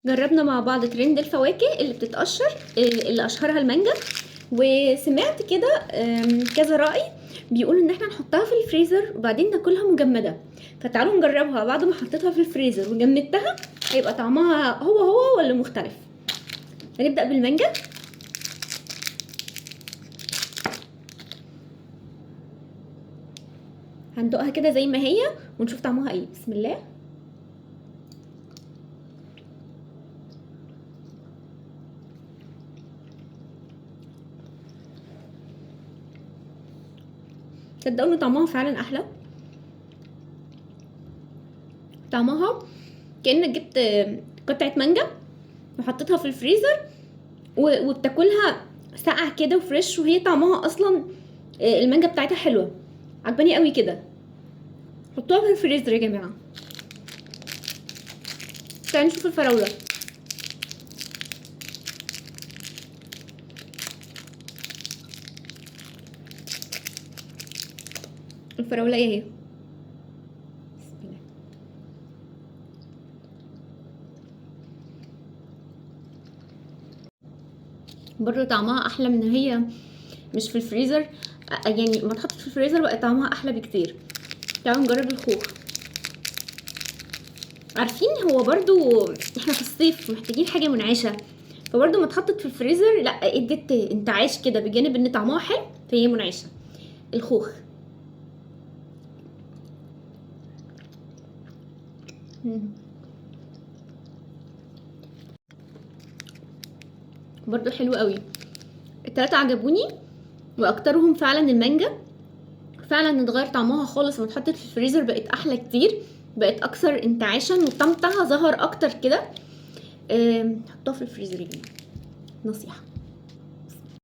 جربنا مع بعض ترند الفواكه اللي بتتقشر، اللي اشهرها المانجا. وسمعت كده كذا رأي بيقولوا ان احنا نحطها في الفريزر وبعدين ناكلها مجمدة. فتعالوا نجربها بعد ما حطيتها في الفريزر وجمدتها، هيبقى طعمها هو ولا مختلف. هنبدأ بالمانجا. هندوقها كده زي ما هي ونشوف طعمها ايه. بسم الله. تصدقوا ان طعمها فعلا احلى. طعمها كأنك جبت قطعة مانجا وحطيتها في الفريزر وبتاكلها ساقعة كده وفريش، وهي طعمها اصلا المانجا بتاعتها حلوة، عجباني قوي كده. حطوها في الفريزر يا جماعة. تعالوا نشوف الفراولة. الفراولة ايه هي؟ بسم الله. برضه طعمها احلى من هي مش في الفريزر، يعني ما اتحطت في الفريزر بقى طعمها احلى بكتير. تعالوا نجرب الخوخ. عارفين هو برضو احنا في الصيف محتاجين حاجه منعشه، فبرضو ما اتحطت في الفريزر لا ادت انتعاش كده، بجانب ان طعمها حلو فهي منعشه. الخوخ برضو حلو قوي. التلاتة عجبوني، واكترهم فعلا المانجا. فعلا اتغير طعمها خالص لما اتحطت في الفريزر، بقت احلى كتير، بقت اكثر انتعاشا والطعم بتاعها ظهر اكتر كده. حطوها في الفريزر يا جماعه، نصيحه.